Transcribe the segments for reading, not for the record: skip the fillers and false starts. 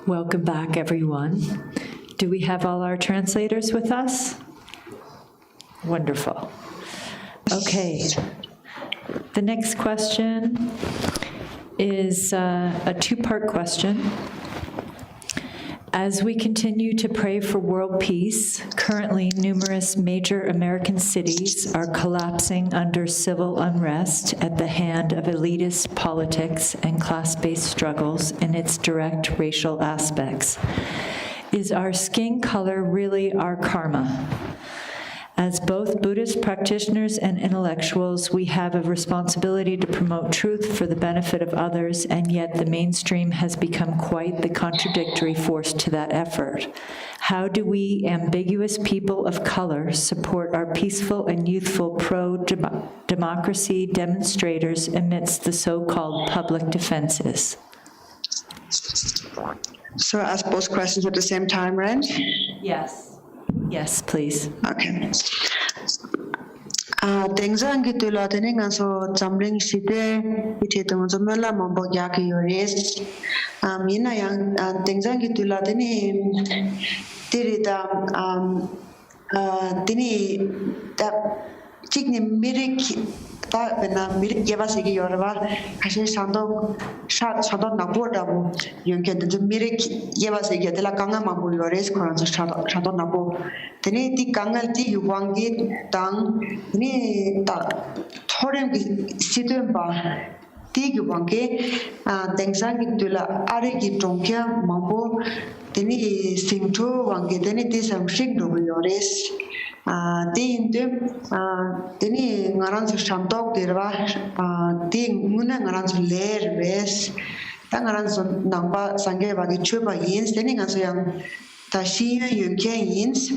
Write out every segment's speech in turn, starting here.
Welcome back, everyone. Do we have all our translators with us? Wonderful. Okay. The next question is a two-part question. As we continue to pray for world peace, currently numerous major American cities are collapsing under civil unrest at the hand of elitist politics and class-based struggles in its direct racial aspects. Is our skin color really our karma? As both Buddhist practitioners and intellectuals, we have a responsibility to promote truth for the benefit of others, and yet the mainstream has become quite the contradictory force to that effort. How do we, ambiguous people of color, support our peaceful and youthful pro-democracy demonstrators amidst the so-called public defenses? So ask both questions at the same time, right? Yes. Yes, please. Okay. Tengzangi tula teningan so jamling shite ite tong jomela mambo yaki yores. Mina yang tengzangi tula teni tirita teni ta chikni mirik ta bena mirik yebasigi yorwa kashi sando naboda bu yonken de mirik yebasigi de la kanga mambo yores koran so sando nabo teni ti kangal ti yuwangi tang ni ta thorem sidem ba ti yuwangi tengsangi tula are ki tongkya mambo teni singto wangi teni ti samshik do yores teni ngaran so shantok dirwa ti nguna ngaran so ler ves ta ngaran so nangpa sangye bagi chuba yins teni ngaso yang ta shiya yunke yins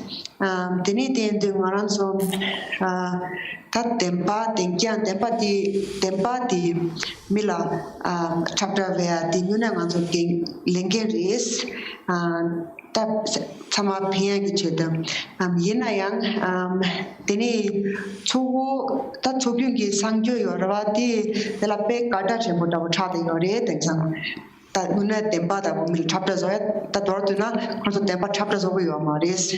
teni ngaran so ta tempa tenkyan tempa di mila chapter where ti nguna ngaran so lenge res ta sama phiya ki chedam yena yang teni chogo ta chogyung ki sangjo yorwa ti dela pe kata chembo ta chade yore tengsang ta una tempa da mil chapter zoya ta dortuna kroso tempa chapter zogo yo mares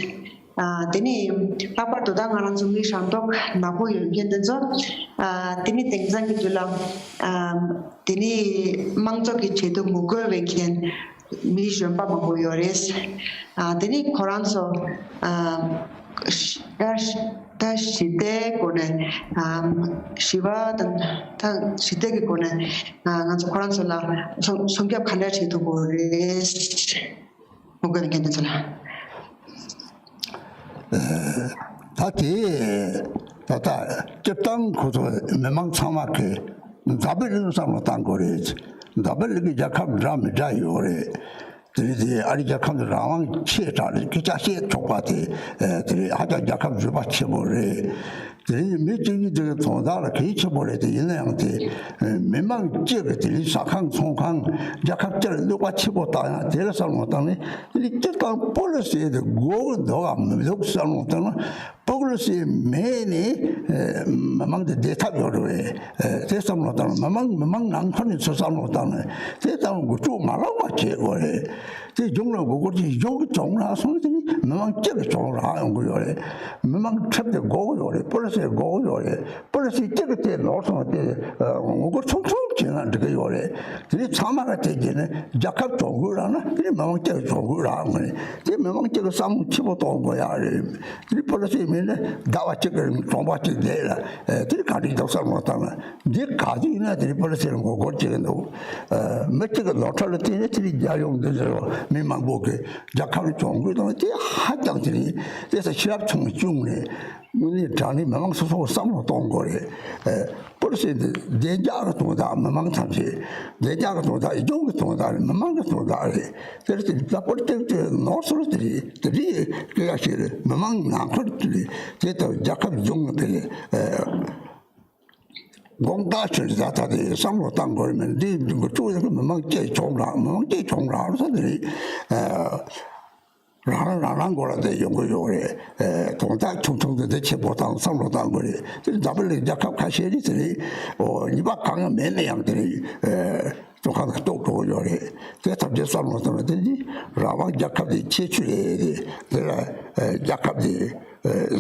teni papa to da ngaran sumi shantok napo yongyen denzo teni tengsang ki tula teni mangjo ki chedo mugo wekyen mi jompa mambo yores teni koran so ta shite kone shiva ta shite ki kone nganso koran so la songyap khanda chedo bores mugo wekyen denzo la tata jeptang koso memang sama ke zabel sama tangkores zabel ki jakam ram jayore tiri ari jakam rawang che ta ki cha che chopate tiri haja jakam juba chebore tiri meji de tonda la ki chebore de yang de memang je ge tiri sakang songkang jakam 절 누가 chebota de sa mo ta ne tiri jeptang policy de go doga medok sa mo ta no policy mene memang de data yore desa mo ta memang nang khani so sa mo ta ne data go chu ma la wa che ore 제 종로 고고지 용 종라 손이 memang je ge chong ra yong go yore memang chap de go yore policy policy go 요래 policy 这个在老上的我个匆匆进来这个요래这참아가 되기는 약간 정글라나 이 마음这个정글라 뭐这마음这个상무 치고 돈 거야 이 policy면은 다와这个정보치 되라 이 가리도 상무다나 이 가지나 이 policy는 거 거치는도 몇개 로터를 때에 이 야용들로 민망 보게 약간 정글도 이 하장들이 그래서 실합청 중에 문이 장이 마음 소소 상무 돈 거래 policy 대자가 도다 마음 참시 대자가 도다 이 정도 도다 마음 도다 그래서 다 policy 노스로들이 들이 그가 실 마음 나거들이 제가 약간 종들이 공다실 자타데 상로 땅 거면 네 쪽에서 마음 제일 좋라 마음 제일 좋라 그래서들이 라랑 거라데 연구요래 동작 총총도 대체 보통 상로당 거리 잡을 약간 가시리들이 이박 강은 매매 양들이 좀 하나 또 요래 그 답제 상로당들이 라왕 약합이 체출해 내가 약합이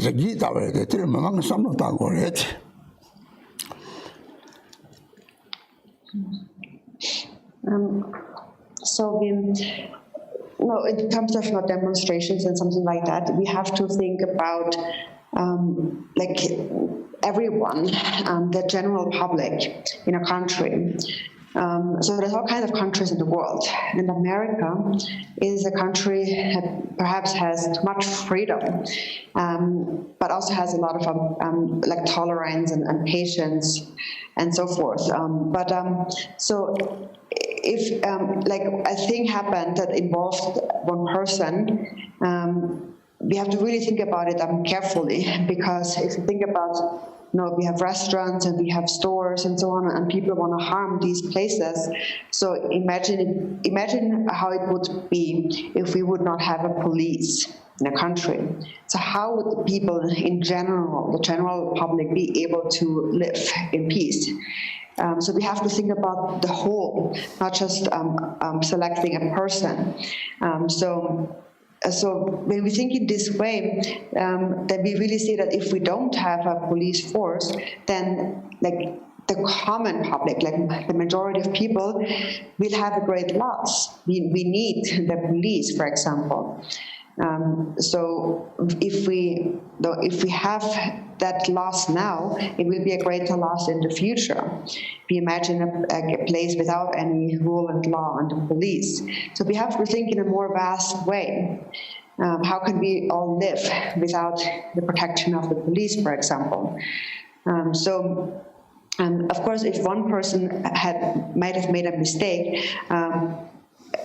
저기다에 들으면 상로당 거래 So no, in terms of demonstrations and something like that, we have to think about like everyone, the general public in a country. So there's all kinds of countries in the world, and America is a country that perhaps has too much freedom, but also has a lot of like tolerance and patience and so forth. So if like a thing happened that involved one person, we have to really think about it carefully, because if you think about, we have restaurants and we have stores and so on, and people want to harm these places. So imagine how it would be if we would not have a police in a country. So how would the people in general, the general public, be able to live in peace? So we have to think about the whole, not just selecting a person. So when we think in this way, then we really see that if we don't have a police force, then like the common public, like the majority of people, will have a great loss. We need the police, for example. So if we have that loss now, it will be a greater loss in the future. We imagine a place without any rule and law and the police. So we have to think in a more vast way. How can we all live without the protection of the police, for example? Of course, if one person might have made a mistake,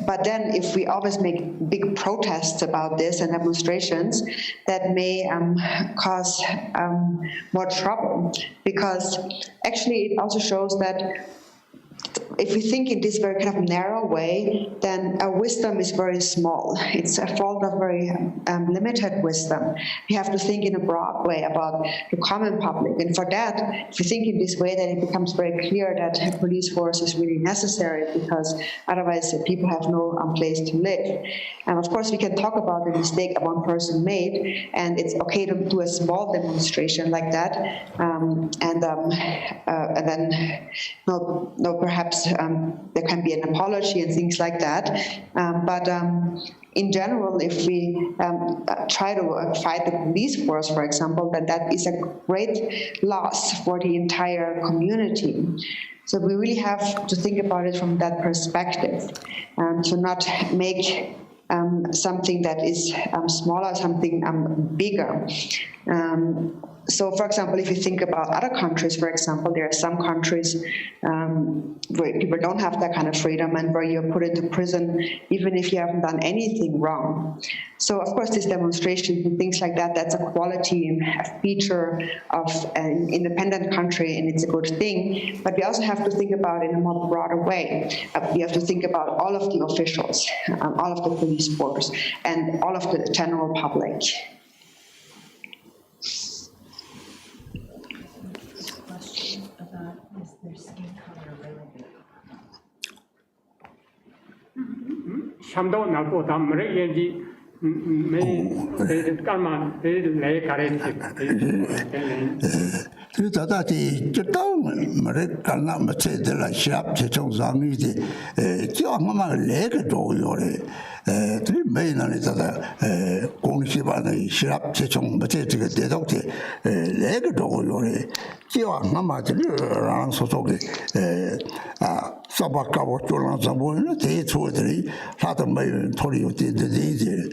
but then if we always make big protests about this and demonstrations, that may cause more trouble, because actually it also shows that if we think in this very kind of narrow way, then our wisdom is very small. It's a fault of very limited wisdom. We have to think in a broad way about the common public. And for that, if we think in this way, then it becomes very clear that a police force is really necessary, because otherwise people have no place to live. And of course, we can talk about the mistake that one person made, and it's okay to do a small demonstration like that, and then perhaps there can be an apology and things like that. But in general, if we try to fight the police force, for example, then that is a great loss for the entire community. So we really have to think about it from that perspective, to not make something that is smaller, something bigger. So, for example, if you think about other countries, for example, there are some countries where people don't have that kind of freedom, and where you're put into prison even if you haven't done anything wrong. So, of course, these demonstrations and things like that, that's a quality and a feature of an independent country, and it's a good thing. But we also have to think about it in a more broader way. We have to think about all of the officials, all of the police force, and all of the general public. Shamdo Napo Tamre Yendi 그래서 다시 저땅 말에 간나 맞체들 시합 제총 상위지 지왕만 레게 도요래 들 매년에 다다 공시반의 시합 제총 맞체가 대독체 레게 도요래 지왕만들이랑 소속이 사바카고 졸라서 보이는 대초들이 사도 매 토리오 되는지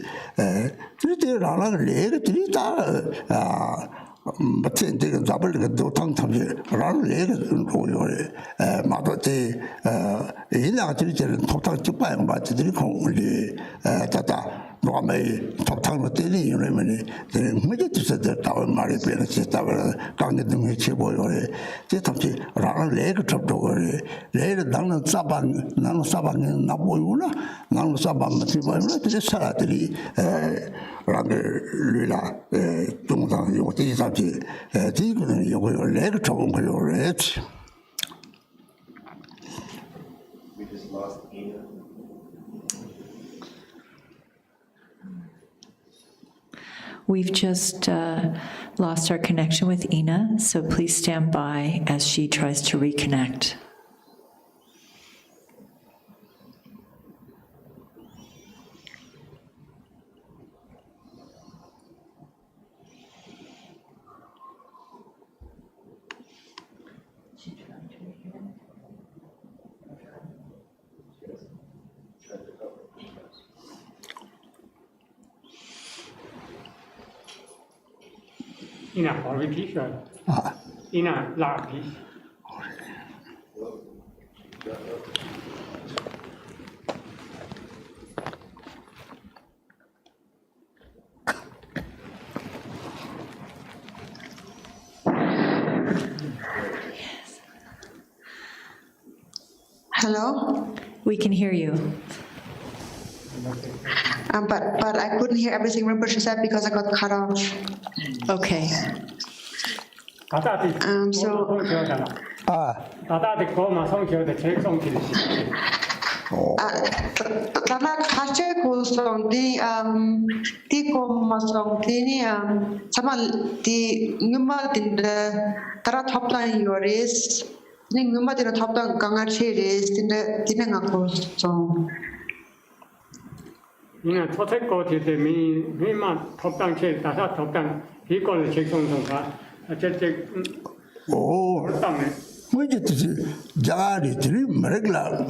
그때라는 레게들이 다 맞지 되게 잡을 그 도탕 탐지 라는 얘기를 보여요. 마도티 이나들이 저는 도탕 집바에 맞지들이 공리 다다 노아메 도탕을 때리는 이유는 뭐지 뜻을 다운 말이 되는 시스템을 강제 등에 쳐보여요. 제 탐지 라는 얘기를 접도거래. 레를 나는 사방 나 보이구나. 나는 사방 맞지 보이구나. 그 사람들이 라를 동상 요 대사지 지금은 요거 레를 접은 거요. We just lost Ina. We've just lost our connection with Ina, so please stand by as she tries to reconnect. Ina, repeat. Ina, repeat. Hello? We can hear you. But I couldn't hear everything Rinpoche said because I got cut off. Okay. So 다나 같이 고성디 고마성디니 정말 디 누마딘데 따라 탑라인 요리스 니 누마딘데 탑단 강아치리스 딘데 디네가 고성 Ina 토테코 디데 미만 탑단체 다사 탑단 이걸 책송송가 어쨌든 오 어떤네 뭐지 자리들이 머리가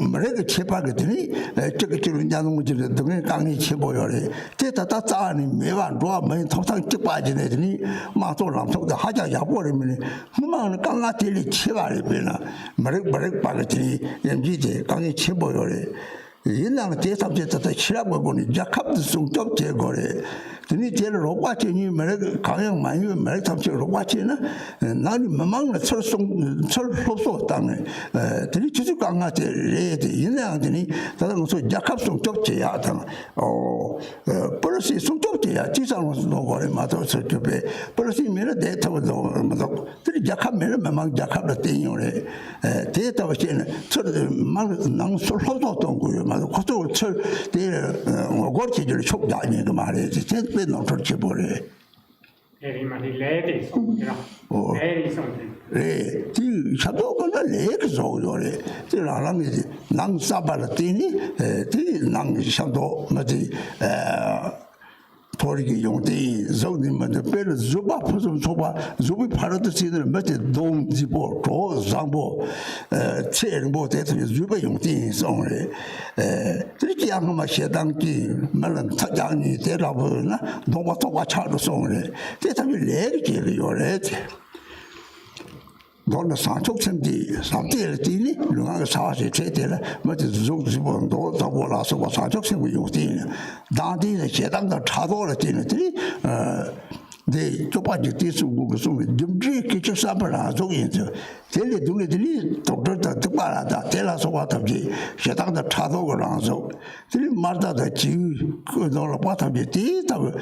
채파거든이 저기저기 자는 거지를 등에 강이 채보여래 대다다 짜니 매번 도와 맨 탑상 쭉 빠지네더니 마소랑 속도 하자 야버리면 그만 강아들이 채바리 배나 머리 빠거든이 연지대 강이 채보여래 인랑 대삽제다 치라고 보니 약합도 성적 제거래 드니 제를 로과치니 머리 강양 많이 머리 탑체 로과치나 나니 마망나 철소소 땅에 드니 주주 강아제 레드 인랑들이 다른 소 약합 성적 제야 당 벌써 성적 제야 지상으로 노거래 맞아 저쪽에 벌써 미래 데이터도 맞아 드니 약합 미래 마망 약합을 땡요래 데이터가 제는 철망 솔소도 동고요 맞아 그것도 철 거기를 촉다니 그 말이지 왜 너처럼 버려? 에리마디 레디 송이라 레디 송이 네, 이 샤도가 레디 송이래. 저 나랑이 낭 사발티니 낭 샤도 맞지 토리기 용대 조님한테 배를 주바 포좀 줘봐 주비 파르도 시들 맞지 동지보 도 장보 체르보 대통령 주바 용대 송래 그렇게 양마 시당기 말은 타장이 되라보나 노바토가 차도 송래 대답이 레기를 요래 너는 산촉생디 삼대일디니 누가 사와시 제대로 뭐지 조지보도 잡고라서 뭐 산촉생이 용디 다디의 제당도 차도를 되는들이 네 조바지 뒤수고 그 소리 좀지 기초 사발아 저기서 제일 둘이들이 독들다 특발하다 대라서 왔다지 제당도 차도고라서 들이 말다다 지 그걸 봤다지 뒤다고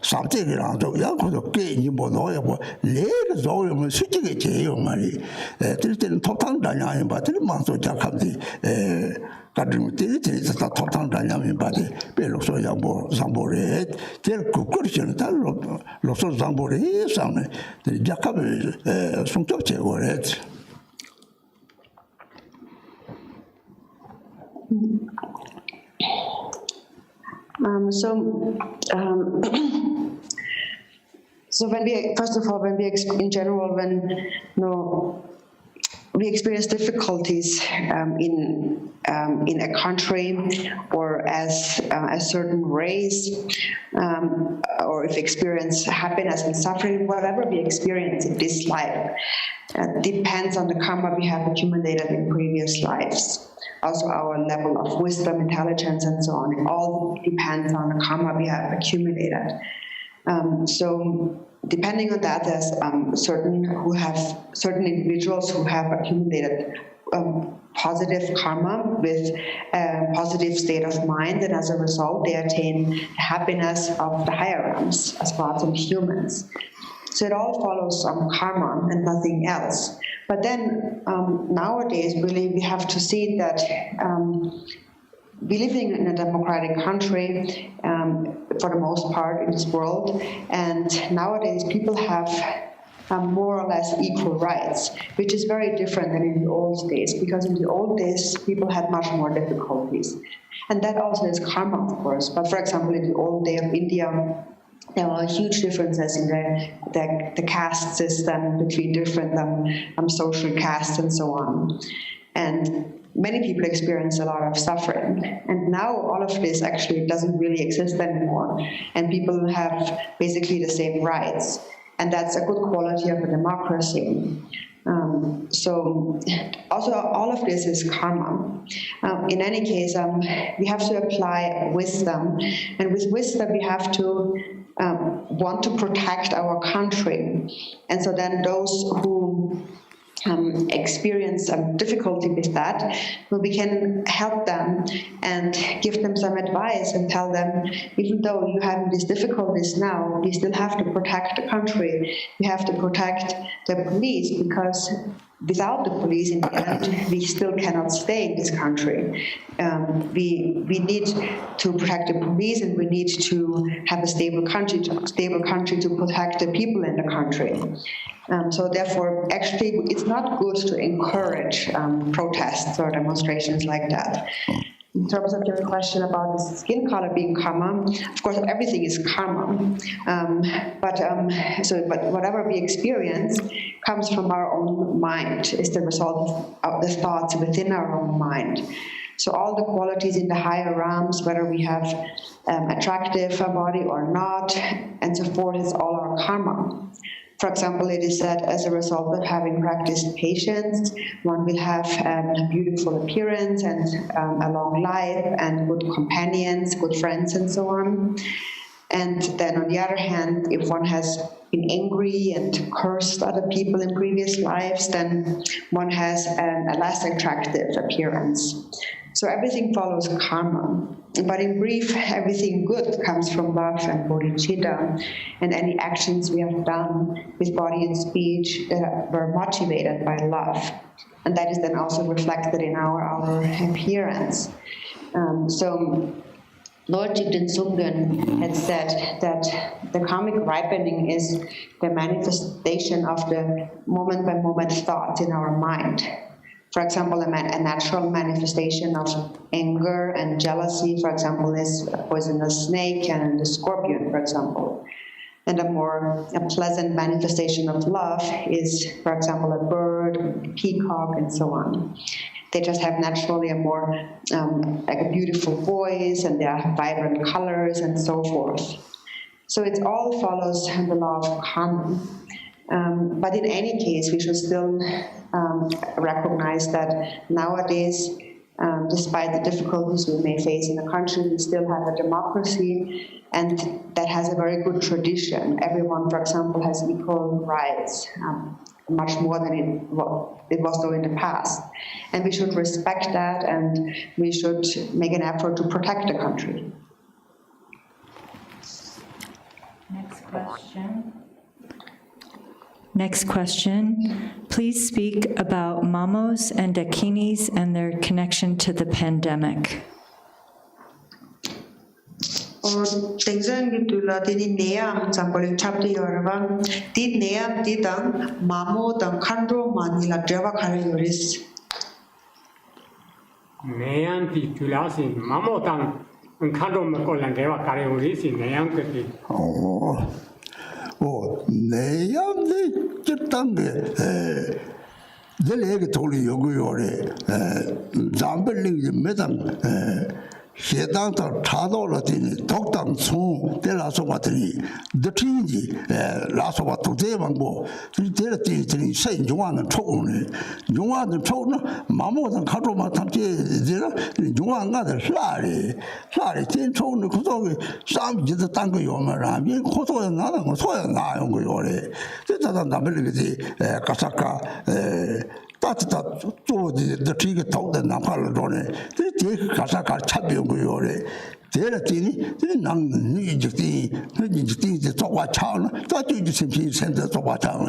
삼대이랑 야고도 게임이 뭐 넣어야 뭐 레를 저으면 수직에 제요 말이 들 때는 토탕다냐 아니 봐들 만소 작한데 가든 때리다 토탕다냐면 봐지 별로 loso zambore, tel kukurchen, tal loso zambore, same, the Jacob Suntoche or it. So when we, first of all, when we, in general, when we experience difficulties in a country or as a certain race, or if we experience happiness and suffering, whatever we experience in this life, depends on the karma we have accumulated in previous lives. Also our level of wisdom, intelligence, and so on. It all depends on the karma we have accumulated. So depending on that, there's certain individuals who have accumulated positive karma with a positive state of mind, and as a result, they attain the happiness of the higher realms as gods and humans. So it all follows karma and nothing else. But then nowadays, really, we have to see that we're living in a democratic country for the most part in this world, and nowadays people have more or less equal rights, which is very different than in the old days, because in the old days people had much more difficulties. And that also is karma, of course. But for example, in the old day of India, there were huge differences in the caste system between different social castes and so on. And many people experience a lot of suffering. And now all of this actually doesn't really exist anymore. And people have basically the same rights. And that's a good quality of a democracy. So also all of this is karma. In any case, we have to apply wisdom. And with wisdom, we have to want to protect our country. And so then those who experience some difficulty with that, we can help them and give them some advice and tell them, even though you have these difficulties now, you still have to protect the country. You have to protect the police, because without the police, in the end, we still cannot stay in this country. We need to protect the police, and we need to have a stable country to protect the people in the country. So therefore, actually, it's not good to encourage protests or demonstrations like that. In terms of your question about the skin color being karma, of course, everything is karma. But whatever we experience comes from our own mind, is the result of the thoughts within our own mind. So all the qualities in the higher realms, whether we have attractive body or not, and so forth, is all our karma. For example, it is said as a result of having practiced patience, one will have a beautiful appearance and a long life and good companions, good friends, and so on. And then on the other hand, if one has been angry and cursed other people in previous lives, then one has a less attractive appearance. So everything follows karma. But in brief, everything good comes from love and bodhichitta, and any actions we have done with body and speech were motivated by love. And that is then also reflected in our appearance. So Lord Jigten Sungen had said that the karmic ripening is the manifestation of the moment-by-moment thoughts in our mind. For example, a natural manifestation of anger and jealousy, for example, is a poisonous snake and a scorpion, for example. And a pleasant manifestation of love is, for example, a bird, a peacock, and so on. They just have naturally a more, like a beautiful voice, and they have vibrant colors, and so forth. So it all follows the law of karma. But in any case, we should still recognize that nowadays, despite the difficulties we may face in the country, we still have a democracy, and that has a very good tradition. Everyone, for example, has equal rights, much more than it was though in the past. And we should respect that, and we should make an effort to protect the country. Next question. Please speak about mamos and dakinis and their connection to the pandemic. Tengzang gitu lah, tini neam, sampling chapti yorba, ti neam ti tang, mamo tang kandro mani la drava kare yoris. Neam ti tulasin, mamo tang, kando makolan dewa kare urisi, neam keti. 내양 집단게 델레게 돌이 요구요래 잠벨링 매장 해당도 차도로더니 독당충 때라서 봤더니 더티지 라서 봤도 대방고 이때들이 생 중앙은 초고네 중앙은 초는 마모는 가로만 탐지 이제는 중앙가들 살이 진 초는 그속에 싸움지도 딴거 요마라 이 고소에 나는 거 소에 나요 거 요래 진짜 남벨리지 가사카 따뜻한 쪼지 더티게 더든 나팔로 도네 이 가사카 차비 요래 제라티니 난 니직티 저와 차는 저기 심신 센터 저와 차는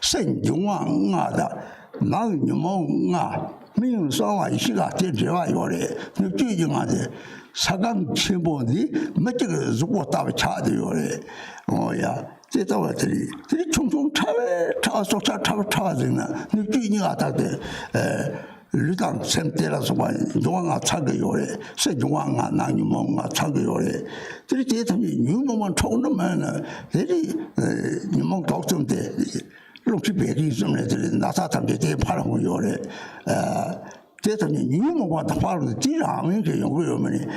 생중앙아다 나유몽아 민소와 이시가 되지와 요래最近啊的 사강 첨보니 몇개가 주고 따로 차도 요래 야 제자들이 총총 차와서나 니끼니가 다데 리당 샘때라서 봐 용왕아 차가 요래 세 용왕아 나유몽아 차가 요래 저리 대탐이 유몽만 총는면은 대리 유몽 독점대 록시 배기 좀 애들이 나사 탐제 대 파는 거 요래 대통령 유명한 파로 지라면 그 연구요면이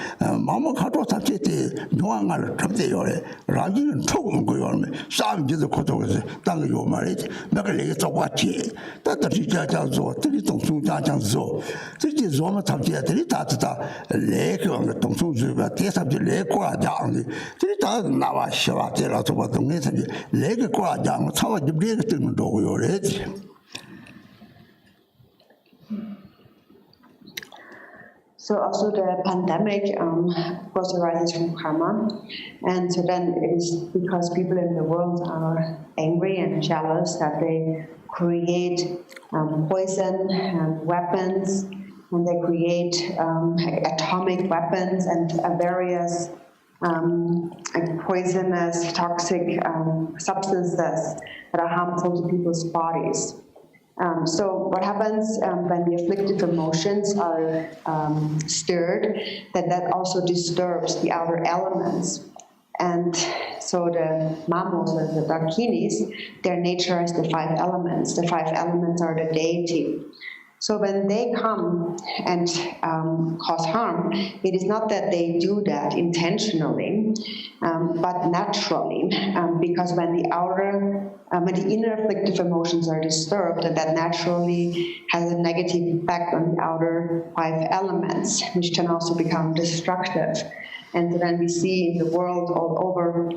마음 가도 탑제때 용왕을 접대요래 라기는 초고 거요면 싸움지도 고도에서 땅 요 말이지 내가 내게 저같이 따뜻히 자자서 들이 동충자장서 들이 좀만 탑제들이 다다 레그 동충주가 대삽지 레고아장 들이 다 나와 시와 되라서 보통에서 레고아장 차와 집레가 뜨는 거요래 So also the pandemic, of course, arises from karma, and so then it is because people in the world are angry and jealous that they create poison and weapons, and they create atomic weapons and various poisonous, toxic substances that are harmful to people's bodies. So what happens when the afflictive emotions are stirred, that also disturbs the outer elements. And so the mamos, or the dakinis, their nature is the 5 elements. The 5 elements are the deity. So when they come and cause harm, it is not that they do that intentionally, but naturally, because when the inner afflictive emotions are disturbed, that naturally has a negative effect on the outer 5 elements, which can also become destructive. And then we see in the world all over,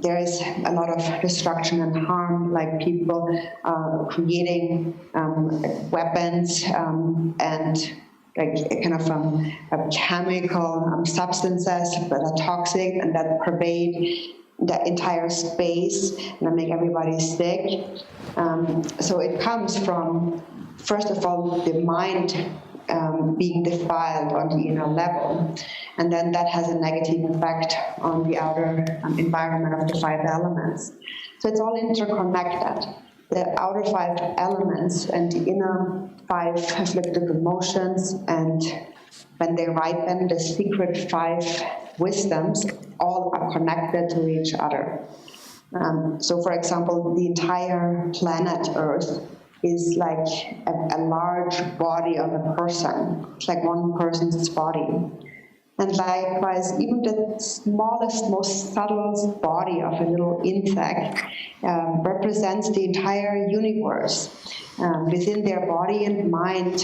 there is a lot of destruction and harm, like people creating weapons and like kind of chemical substances that are toxic and that pervade the entire space and that make everybody sick. So it comes from, first of all, the mind being defiled on the inner level, and then that has a negative effect on the outer environment of the 5 elements. So it's all interconnected. The outer 5 elements and the inner 5 afflictive emotions, and when they ripen, the secret 5 wisdoms, all are connected to each other. So for example, the entire planet Earth is like a large body of a person. It's like one person's body. And likewise, even the smallest, most subtle body of a little insect represents the entire universe. Within their body and mind,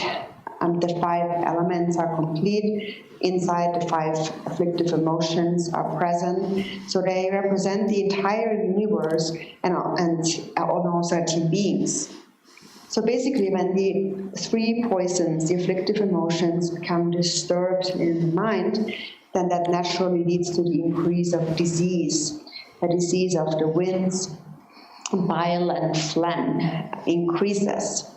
the 5 elements are complete. Inside, the 5 afflictive emotions are present. So they represent the entire universe and all sentient beings. So basically, when the 3 poisons, the afflictive emotions, become disturbed in the mind, then that naturally leads to the increase of disease. The disease of the winds, bile and phlegm increases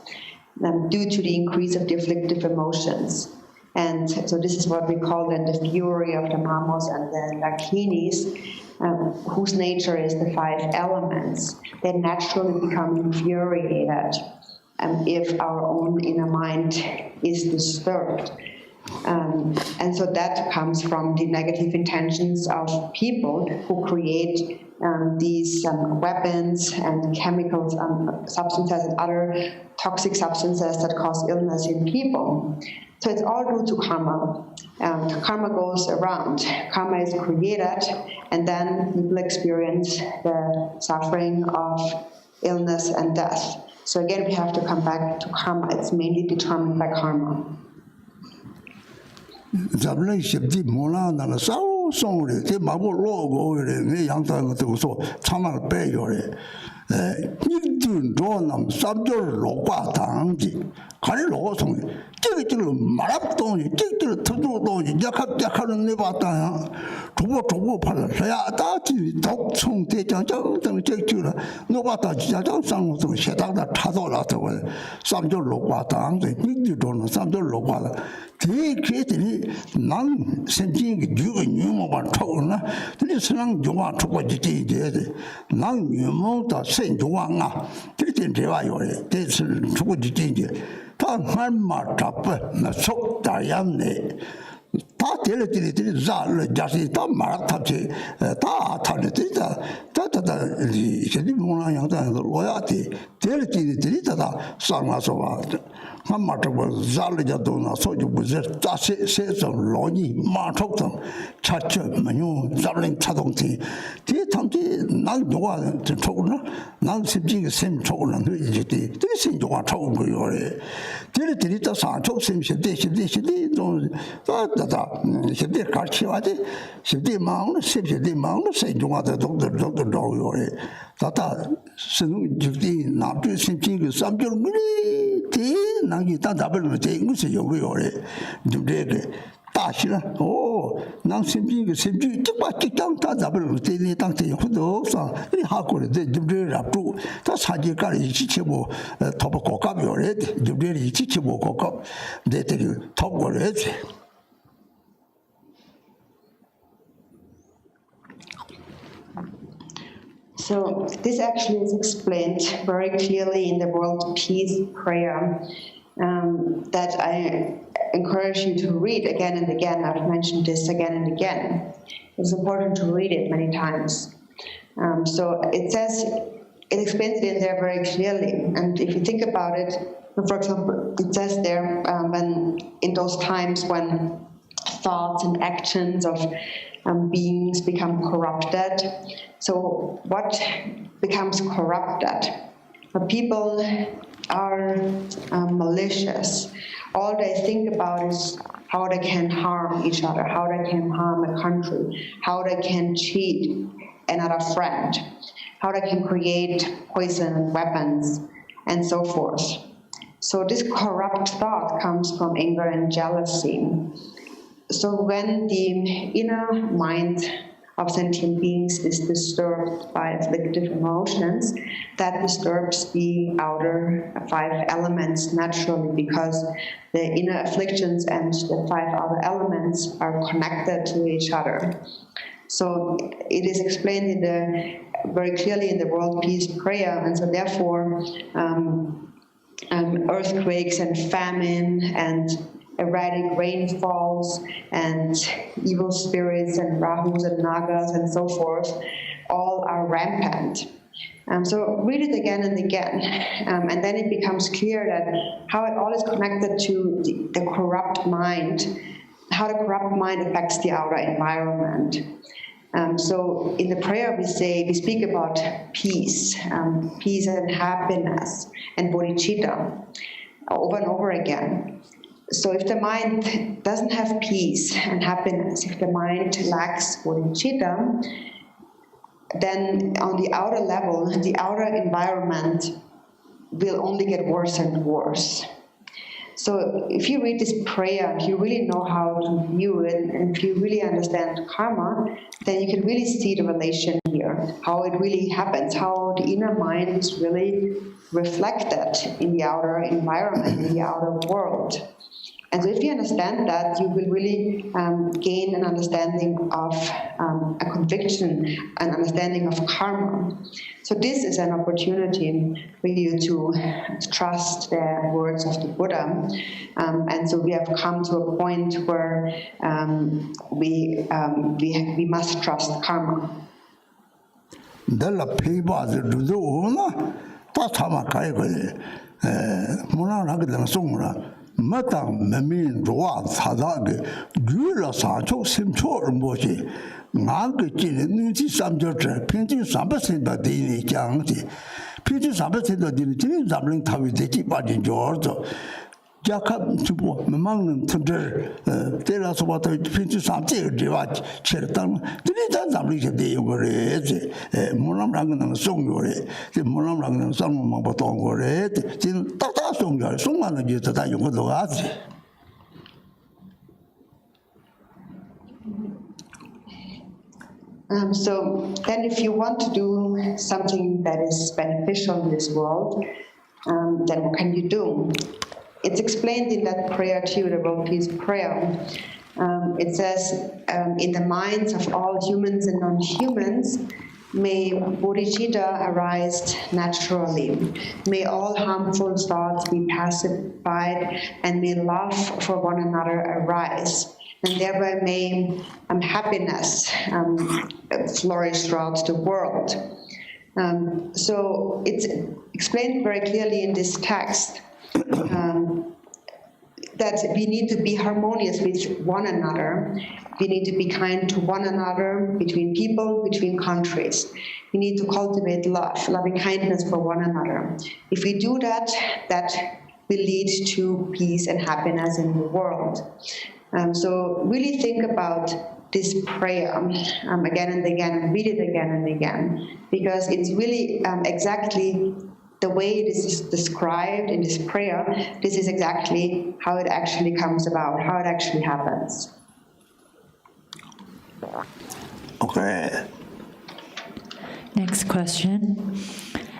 due to the increase of the afflictive emotions. And so this is what we call then the fury of the mamos and the lakinis, whose nature is the 5 elements. They naturally become infuriated if our own inner mind is disturbed. And so that comes from the negative intentions of people who create these weapons and chemicals, substances and other toxic substances that cause illness in people. So it's all due to karma. Karma goes around. Karma is created, and then people experience the suffering of illness and death. So again, we have to come back to karma. It's mainly determined by karma. Zablay shibdi mola na sao song le te ma bo lo go le me yang ta ngo so chama pe yo le ni dun do nam sam jo lo kwa tang ji ka le lo song ji ji lo ma la dong ji ji ji tu tu dong ji ya ka ne ba ta ya zhu bo pa le ya da ji dou chong de jiang jiang deng ji ji le no ba ta ji jiang sang zong xie da da cha zo la zhe sam jo lo kwa tang ji ni ji do no sam jo lo kwa la 대 그들이 난 생긴 유가 유모만 타고나 들이 선ang 용화 타고 지지 난 유모다 생용화가 들이 대화요래 대스 타고 지지 다 말마 잡아 나 속다야네 다 들이 자를 자시 다 말았지 다 타르지 다다다 이제 뭐나 양다 로야티 들이 다다 상와서 와 한마트고 잘려도나 소주부저 자세 세서 로니 마톡도 차차 마요 잘린 차동티 뒤탐지 난 요가 저거나 난 심지가 샘 저거나 이제 되게 생조가 저거 거요래 들이 다 사촉 샘시대 좀 다다 시대 같이 와지 시대 마음은 샘시대 마음은 생조가 도도 요래 다다 신ung 죽디 나도 심지가 삼절 미리 나기 다 답을 제 무슨 요거요래 좀 되게 다시라 난 심지가 심지 찍바 찍장 다 답을 제니 당대 후도서 이 하고를 좀 되라고 다 사지가 이치치고 더 고갑요래 좀 되게 이치치고 고갑 내들이 덮고래 So this actually is explained very clearly in the World Peace Prayer that I encourage you to read again and again. I've mentioned this again and again. It's important to read it many times. So it says, it explains it in there very clearly. And if you think about it, for example, it says there when in those times when thoughts and actions of beings become corrupted. So what becomes corrupted? People are malicious. All they think about is how they can harm each other, how they can harm a country, how they can cheat another friend, how they can create poison and weapons, and so forth. So this corrupt thought comes from anger and jealousy. So when the inner mind of sentient beings is disturbed by afflictive emotions, that disturbs the outer 5 elements naturally, because the inner afflictions and the 5 other elements are connected to each other. So it is explained very clearly in the World Peace Prayer, and so therefore earthquakes and famine and erratic rainfalls and evil spirits and rahus and nagas and so forth, all are rampant. So read it again and again, and then it becomes clear that how it all is connected to the corrupt mind, how the corrupt mind affects the outer environment. So in the prayer we speak about peace, peace and happiness, and bodhichitta over and over again. So if the mind doesn't have peace and happiness, if the mind lacks bodhichitta, then on the outer level, the outer environment will only get worse and worse. So if you read this prayer, if you really know how to view it, and if you really understand karma, then you can really see the relation here, how it really happens, how the inner mind is really reflected in the outer environment, in the outer world. And so if you understand that, you will really gain an understanding of a conviction, an understanding of karma. So this is an opportunity for you to trust the words of the Buddha. And so we have come to a point where we must trust karma. Della people do the one, that's how my kayak. Mona Hagdan Sumra, Matang, Mamin, Roa, Sadag, Gula Sancho, Simcho, Mochi, Manki, Niti Samjot, painting Sambasin, but the Janti, painting Sambasin, the Dini, Zabling Tavi, the Chipadi George. Jacob Chipo, Mamang, Tunder, tell us what I pinch something, Divat, Chertan, the little Zamblish de Yogore, Monam Rangan Song Yore, the Monam Rangan Song Mabaton Gore, the Tata Song Yore, someone used that you could ask. So then if you want to do something that is beneficial in this world, then what can you do? It's explained in that prayer too, the World Peace Prayer. It says, in the minds of all humans and non-humans, may bodhichitta arise naturally. May all harmful thoughts be pacified, and may love for one another arise. And thereby may happiness flourish throughout the world. So it's explained very clearly in this text that we need to be harmonious with one another. We need to be kind to one another, between people, between countries. We need to cultivate love, loving kindness for one another. If we do that, that will lead to peace and happiness in the world. So really think about this prayer again and again, and read it again and again, because it's really exactly the way this is described in this prayer. This is exactly how it actually comes about, how it actually happens. Okay. Next question.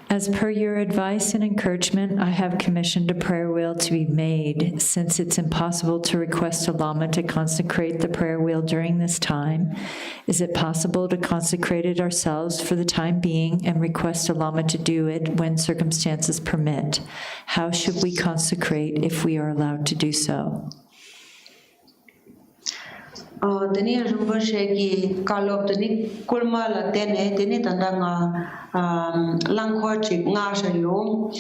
As per your advice and encouragement, I have commissioned a prayer wheel to be made. Since it's impossible to request a Lama to consecrate the prayer wheel during this time, is it possible to consecrate it ourselves for the time being and request a Lama to do it when circumstances permit? How should we consecrate if we are allowed to do so? Deni Rinpoche ki kalop deni kulma la deni tandanga langkho chik nga shayo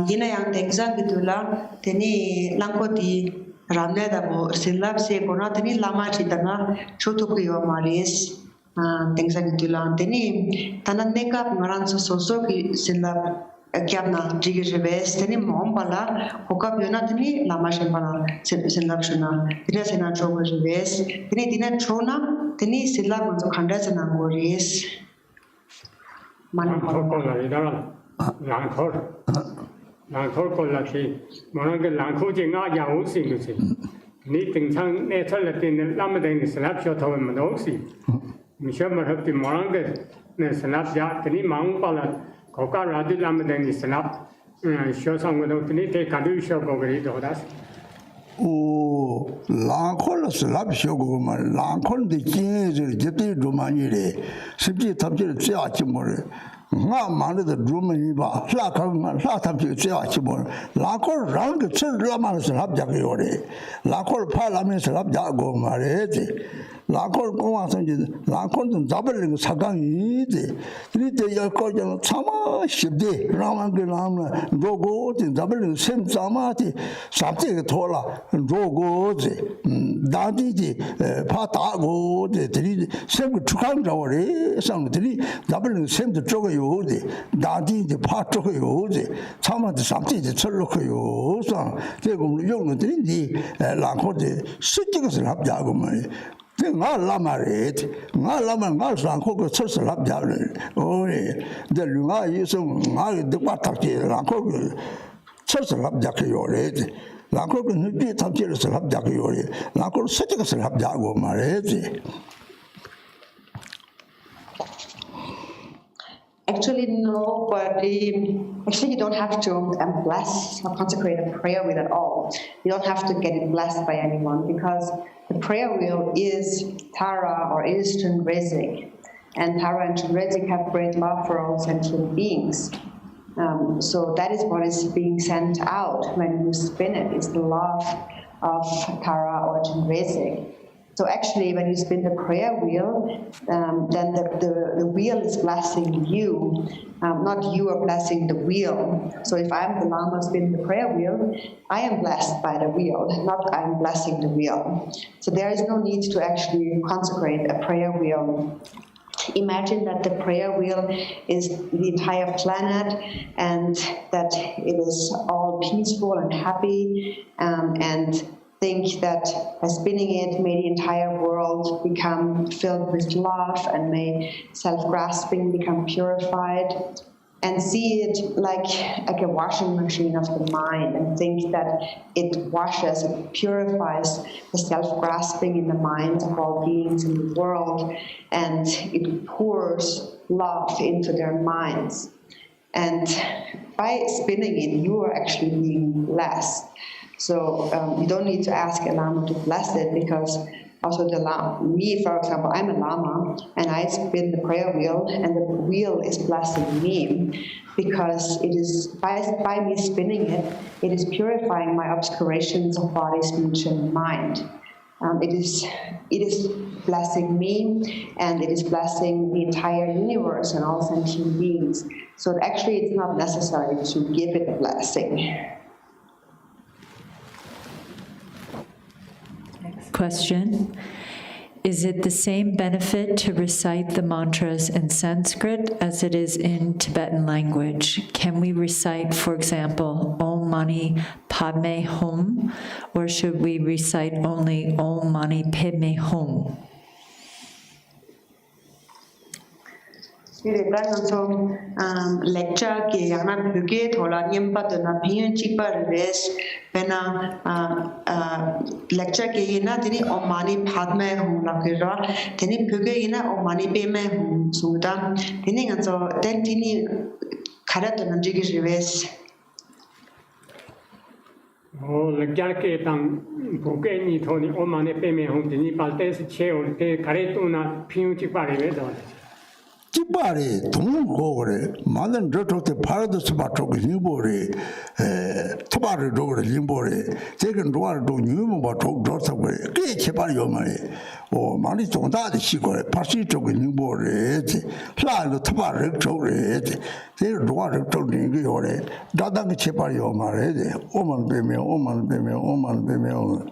dina yang tekza gitula deni langkho di ramne da bo sinlap se kona deni lama chitana choto kuyo malis tekza gitula deni tanan nekap ngaran so ki sinlap kyabna jigirves teni mombala hokap yona teni lama shembala sinlakshuna dina sena chogoves teni dina chona teni sinlak manzo khanda sena goris Langkhor kolla idara langkhor kolla ki monang langkhor jinga ya usi ngusi ni tingchang ne chola tin lama den slap shot ho manosi mishamar hapti monang ne slap ya teni mang pala Koka Radi Lamadan is enough. Show some without any take a do show over it. Oh, Lankol slap sugar, Lankol the Chinese, Jetty Dumani, Simply Tabjil Chiachimore. Not man the Drumaniba, Lakam, Latam Chiachimore. Lankol round the Children slap Jagiore. Lankol Parliament slap Jago Marete. Lankol Gomasan, Lankol doubling Sagan easy. 3 days ago, Sama Shibdi, Ramangalam, Rogo, doubling Sim Samati, something Tola, Rogo, Dadi, Patago, the 3 7 200, some 3 doubling Sim the Jogo, Dadi, the Patoyo, some of the something the Choloyo, some, they go young, the Lankol, sitting as a lap Jagomani. Nga lama ret, nga lama nga sangko ko sos lap jawle. Oh, the lunga yisung nga de patakti langko ko sos lap jakyo ret. Langko ko nuti tamchi lap jakyo ret. Langko sechik lap jago ma ret. Actually, you don't have to bless or consecrate a prayer wheel at all. You don't have to get it blessed by anyone, because the prayer wheel is Tara or is Chenrezig. And Tara and Chenrezig have great love for all sentient beings. So that is what is being sent out when you spin it, is the love of Tara or Chenrezig. So actually, when you spin the prayer wheel, then the wheel is blessing you, not you are blessing the wheel. So if I'm the Lama spinning the prayer wheel, I am blessed by the wheel, not I'm blessing the wheel. So there is no need to actually consecrate a prayer wheel. Imagine that the prayer wheel is the entire planet, and that it is all peaceful and happy, and think that by spinning it, may the entire world become filled with love, and may self-grasping become purified, and see it like a washing machine of the mind, and think that it washes, it purifies the self-grasping in the minds of all beings in the world, and it pours love into their minds. And by spinning it, you are actually being blessed. So you don't need to ask a Lama to bless it, because also the Lama, me for example, I'm a Lama, and I spin the prayer wheel, and the wheel is blessing me, because it is by me spinning it, it is purifying my obscurations of body, speech, and mind. It is blessing me, and it is blessing the entire universe and all sentient beings. So actually, it's not necessary to give it a blessing. Question. Is it the same benefit to recite the mantras in Sanskrit as it is in Tibetan language? Can we recite, for example, Om Mani Padme Hum, or should we recite only Om Mani Padme Hum? Lecture ke yana bhuge thola nyempa dona bhiyan chikpa res pena lecture ke yana tini Om Mani Padme Hum lakira tini bhuge yana Om Mani Padme Hum sungda tini nganso ten tini khara dona jigi res. Oh, lecture ke tang bhuge ni thoni Om Mani Padme Hum tini palte se che or te khare tu na bhiyan chikpa res do. Chibari, Tumugore, Madan Jotote, Parados Batok, Nibore, Tabari Dogre, Limbore, taken Dwar do Numatok, Dotaway, Gay Chibario Mari, or Manitonda, Shigore, Pasito, Nibore, Fly the Tabari, Tore, they Dwar told Ningore, Dadan Chibario Mare, Oman Beme, Oman Beme, Oman Beme.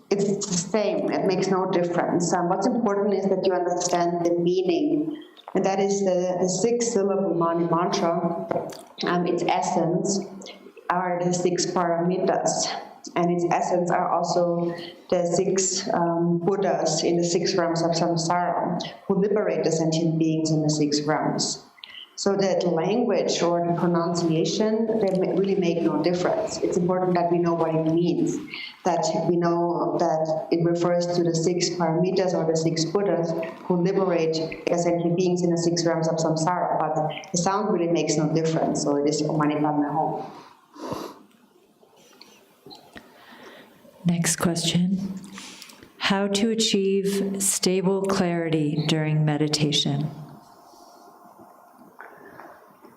It's the same, it makes no difference. What's important is that you understand the meaning, and that is the 6-syllable mantra. Its essence are the 6 paramitas, and its essence are also the 6 Buddhas in the 6 realms of samsara, who liberate the sentient beings in the 6 realms. So that language or the pronunciation, they really make no difference. It's important that we know what it means, that we know that it refers to the 6 paramitas or the 6 Buddhas who liberate sentient beings in the 6 realms of samsara, but the sound really makes no difference, so it is Om Mani Padme Hum. Next question. How to achieve stable clarity during meditation?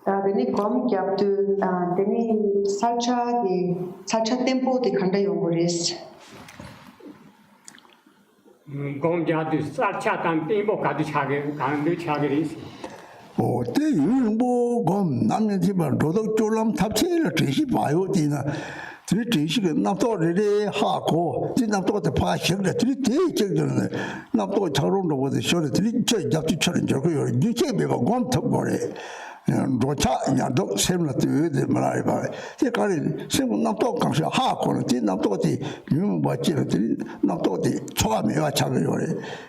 Deni kom gyaptu deni salcha tempo de khanda yongoris. Gom gyatu salcha tan tempo kadu chage. Oh, the Yunbo Gom Namitiba, Dodo Jolam Tapsela, Tishi Biotina. 这是个那到这里哈过，这那到的爬行的，这里这个呢，那到长荣的我的晓得，这里这家就吃人这个有，你这边个光头过来。 罗刹人都生了对的马来巴，这个人生那到刚是哈过了，这那到的你们不记得，这那到的错没有差个有嘞，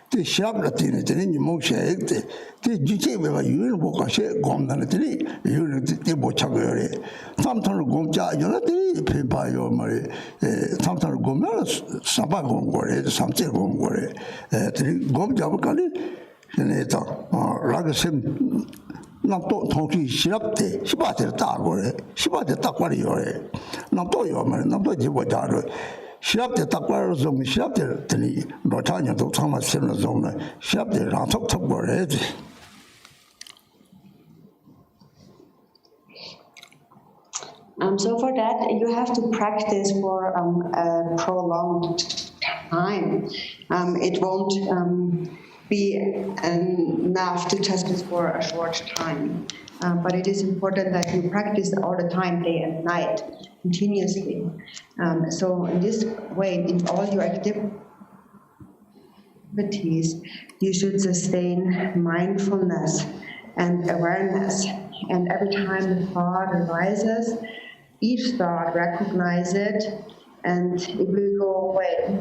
这想了的呢，这你们写的，这你这边个有人不讲写讲的了，这里有人这不差个有嘞，他们讲家有了的偏怕有嘛嘞，他们讲了300讲过嘞，300讲过嘞，这里讲家不讲嘞。 그래서 라그심 남도 통치 시럽대 시바들 따고래 시바들 따고래요래 남도 요만 남도 지보자로 시합때 딱 봐서 시합때 되니 로차년도 정말 싫은 종은 시합때랑 톡톡 버려야지. So for that, you have to practice for a prolonged time. It won't be enough to just do for a short time. But it is important that you practice all the time, day and night, continuously. So in this way, in all your activities, you should sustain mindfulness and awareness. And every time the thought arises, each thought recognize it, and it will go away,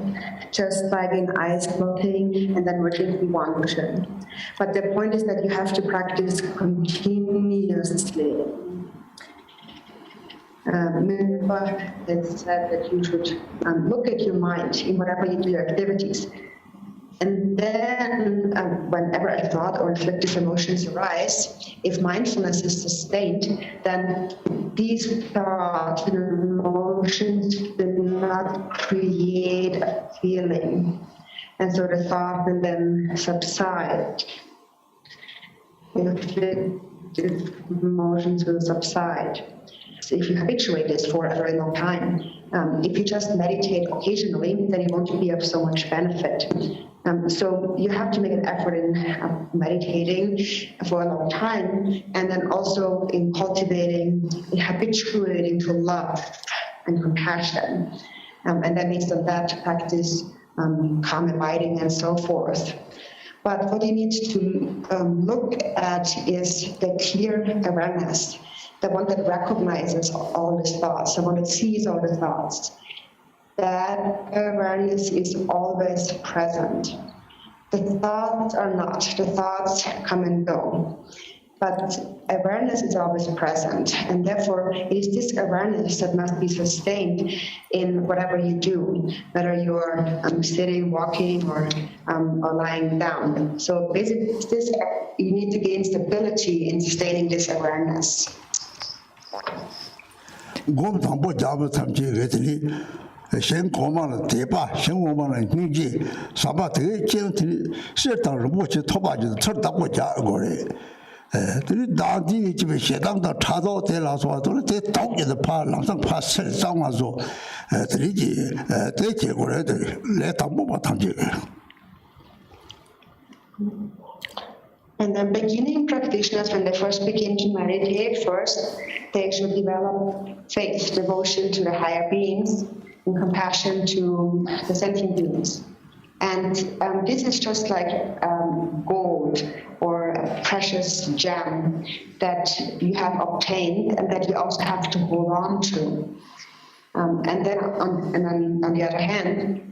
just like in eyes closing and then return to function. But the point is that you have to practice continuously. It said that you should look at your mind in whatever you do your activities. And then whenever a thought or reflective emotions arise, if mindfulness is sustained, then these thoughts and emotions will not create a feeling. And so the thought will then subside. Reflective emotions will subside. So if you habituate this for a very long time, if you just meditate occasionally, then it won't be of so much benefit. So you have to make an effort in meditating for a long time, and then also in cultivating, in habituating to love and compassion. And that means that practice calm abiding and so forth. But what you need to look at is the clear awareness, the one that recognizes all the thoughts, the one that sees all the thoughts. That awareness is always present. The thoughts are not. The thoughts come and go. But awareness is always present. And therefore, it is this awareness that must be sustained in whatever you do, whether you're sitting, walking, or lying down. So basically, you need to gain stability in sustaining this awareness.先国嘛了，对吧？先我们了，经济，啥吧？这个经济是当时我去托巴就是出大国家过来，这里当地这边适当的查到的了说，都是在岛里的怕，浪上怕受伤嘛说，这里的这结果来的来当不把当这个。And then beginning practitioners, when they first begin to meditate, first they should develop faith, devotion to the higher beings, and compassion to the sentient beings. And this is just like gold or a precious gem that you have obtained and that you also have to hold on to. And then on the other hand,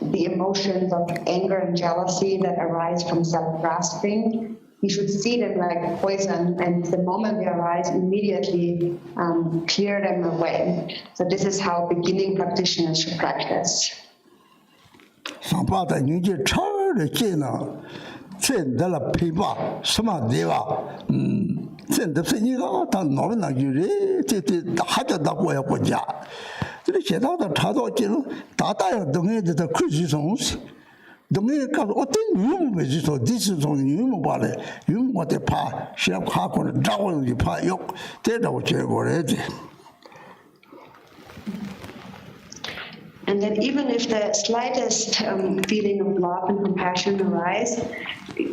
the emotions of anger and jealousy that arise from self-grasping, you should see them like poison, and the moment they arise, immediately clear them away. So this is how beginning practitioners should practice. 上八的年纪长的见了，真的了陪伴什么对吧？真的是你看，他哪边那有人，这还在那国家。这里现在的查到进入大样东西的科技东西，东西告诉我对女们没去说，这是从女们把来，女们我得怕，先怕过来，然后就怕有，这让我结果来的。And then even if the slightest feeling of love and compassion arise,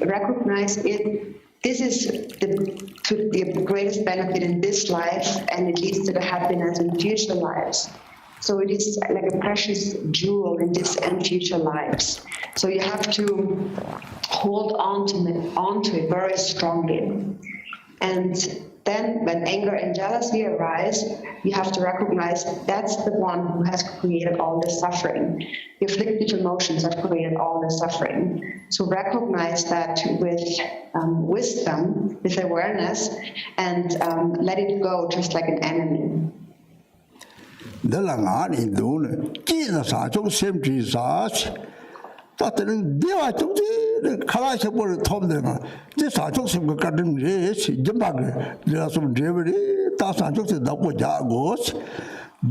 recognize it. This is to the greatest benefit in this life, and it leads to the happiness in future lives. So it is like a precious jewel in this and future lives. So you have to hold on to it very strongly. And then when anger and jealousy arise, you have to recognize that's the one who has created all the suffering. The afflictive emotions have created all the suffering. So recognize that with wisdom, with awareness, and let it go just like an enemy. 那了哪里多呢？既然啥种心智啥去， 다들은 대화 중지 칼라셔볼 톱되가 제 사족심 그 같은 게 진정하게 내가 좀 레벨이 다 사족심 나고 자고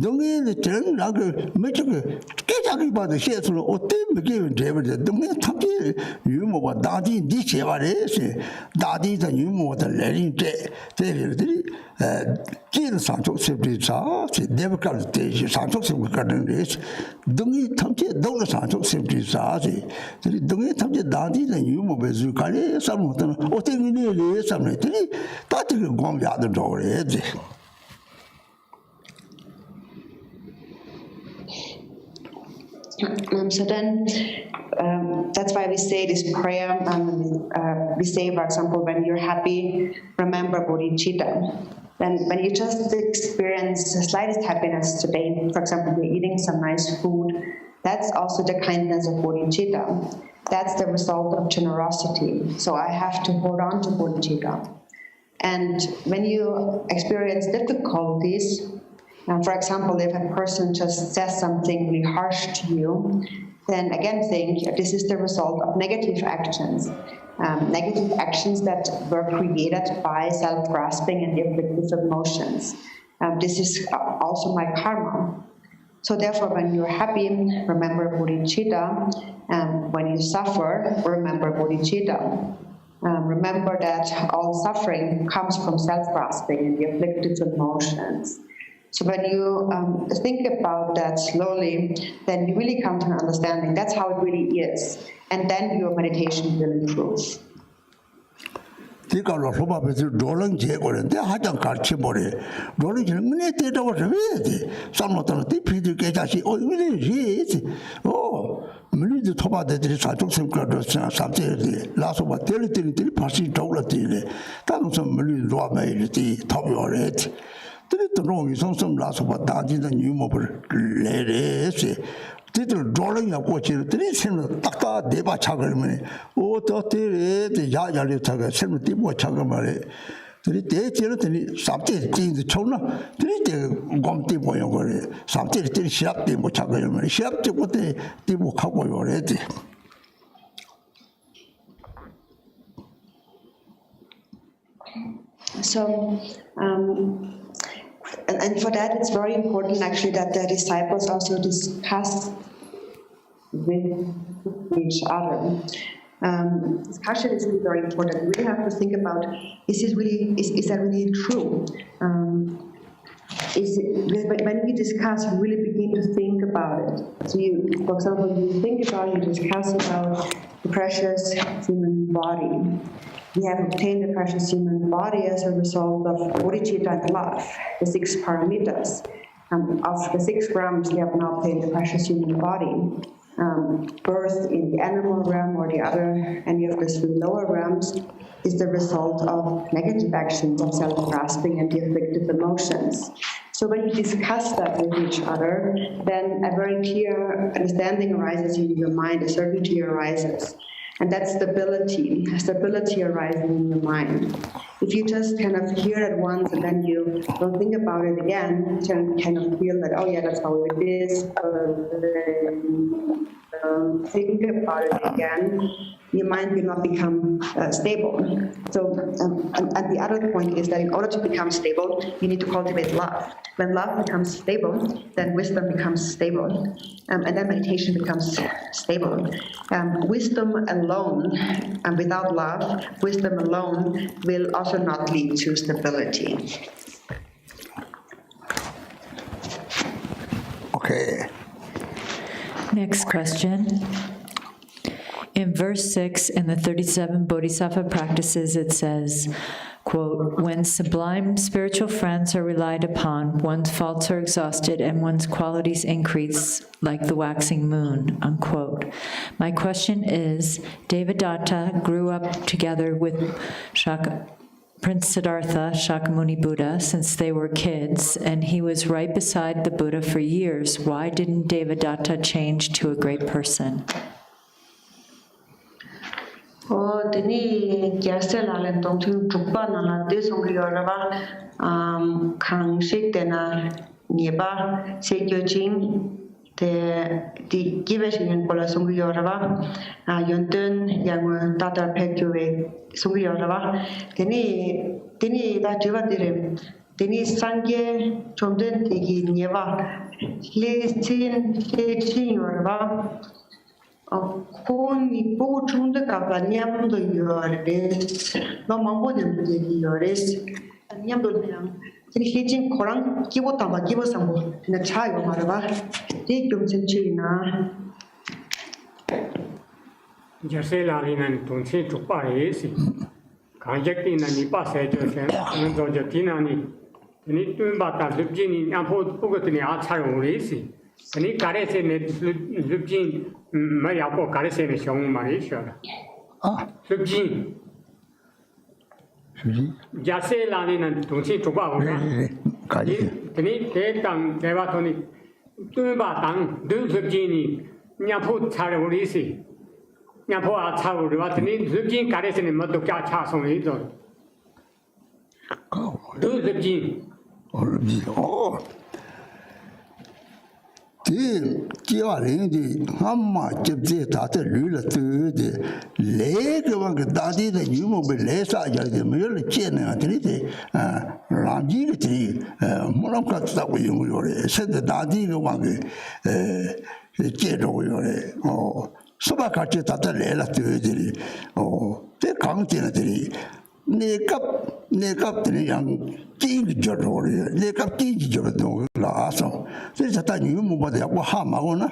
동의는 저는 나그 뭐그 깨작이 봐도 시에서는 어때 뭐게 레벨이 동의 탐지 유모가 다디 니 제발에서 다디서 유모가 내린데 제들이 진 사족심이사 내버갈 때 사족심 그 같은 게 동의 탐지 너무 사족심이사 동의 탐지 다디서 유모가 주가래 삼모는 어때 니네 삼네들이 다들 공부하던 저래지 So then, that's why we say this prayer. We say, for example, when you're happy, remember bodhichitta. Then when you just experience the slightest happiness today, for example, you're eating some nice food, that's also the kindness of bodhichitta. That's the result of generosity. So I have to hold on to bodhichitta. And when you experience difficulties, for example, if a person just says something really harsh to you, then again think this is the result of negative actions. Negative actions that were created by self-grasping and the afflictive emotions. This is also my karma. So therefore, when you're happy, remember bodhicitta. When you suffer, remember bodhicitta. Remember that all suffering comes from self-grasping and the afflictive emotions. So when you think about that slowly, then you really come to an understanding. That's how it really is. And then your meditation will improve. 디가로 소바베스 rolling 제거는데 하장 같이 머리 rolling 문에 때다고 해야지 삼모터는 디피디 깨자시 이거지 물리도 토바데들이 사족심과도 삼제들이 라소바 텔리텔리 파시 돌라들이 당서 물리 로아메이지 토요레티 들이 너무 성성 라소바 다지는 유모를 레레시 디들 rolling 고치를 들이 신을 딱딱 네바 차거면 어떻게 야야리 차가 신을 띠고 차가 말에 들이 대체로 들이 삼제 띠도 총나 들이 대 곰띠 보여 거래 삼제 들이 시합 띠고 차거면 시합 때부터 띠고 하고 요래지 So and for that, it's very important actually that the disciples also discuss with each other. Discussion is really very important. We really have to think about: is that really true? When we discuss, we really begin to think about it. So, for example, you discuss about the precious human body. We have obtained the precious human body as a result of bodhicitta and love, the 6 paramitas. Of the 6 realms, we have now obtained the precious human body. Birth in the animal realm or any of the 3 lower realms is the result of negative actions of self-grasping and the afflictive emotions. So when you discuss that with each other, then a very clear understanding arises in your mind, a certainty arises. And that's stability arising in your mind. If you just kind of hear it once and then you don't think about it again, you can kind of feel that, oh yeah, that's how it is, think about it again, your mind will not become stable. So, and the other point is that in order to become stable, you need to cultivate love. When love becomes stable, then wisdom becomes stable, and then meditation becomes stable. Wisdom alone, and without love, wisdom alone will also not lead to stability. Okay. Next question. In verse 6 in the 37 Bodhisattva practices, it says, quote, when sublime spiritual friends are relied upon, one's faults are exhausted and one's qualities increase like the waxing moon, unquote. My question is, Devadatta grew up together with Prince Siddhartha, Shakyamuni Buddha, since they were kids, and he was right beside the Buddha for years. Why didn't Devadatta change to a great person? Deni gyasel alen tongtu trukpa nala desongri yoraba kang shik dena nieba sekyo ching the given kola sungi yorava yontun yang tata pekjuwe sungi yorava teni da jivatire teni sangye chomden tegi nyeva lechin yorava koni po chumde kapla nyamdo yores no mambo nyamdo yores nyamdo nyam teni lechin korang kibo tamba kibo sambo na chayo marava 이 경쟁치나 자세라리는 동체 족바에시 강적이나 니빠세 저선 먼저 디나니 니 뚠바다 습진이 앞으로 보거든요 아차로 우리시 니 가레세네 습진 마야고 가레세네 형 말이셔라 습진 자세라리는 동체 족바구나 니 대당 대바토니 뚜바당 르습진이 냐포 차르우리시 냐포아 차우르와트니 습진 가레스니 모두 차송이도 르습진 지와랭지 함마 접제 다들 르르뜨데 레그왕 다디데 유모베 레사야데 메르 쳔네 아트리데 람지르티 모람카타고 용요레 세데 다디가 왕게 쳔로요레 소바카체 다들 레라뜨데리 테 강제나들이 내갑들이 양 찌기저로래 내갑 찌기저로 나서 그래서 다 유무보다 뭐 하마고나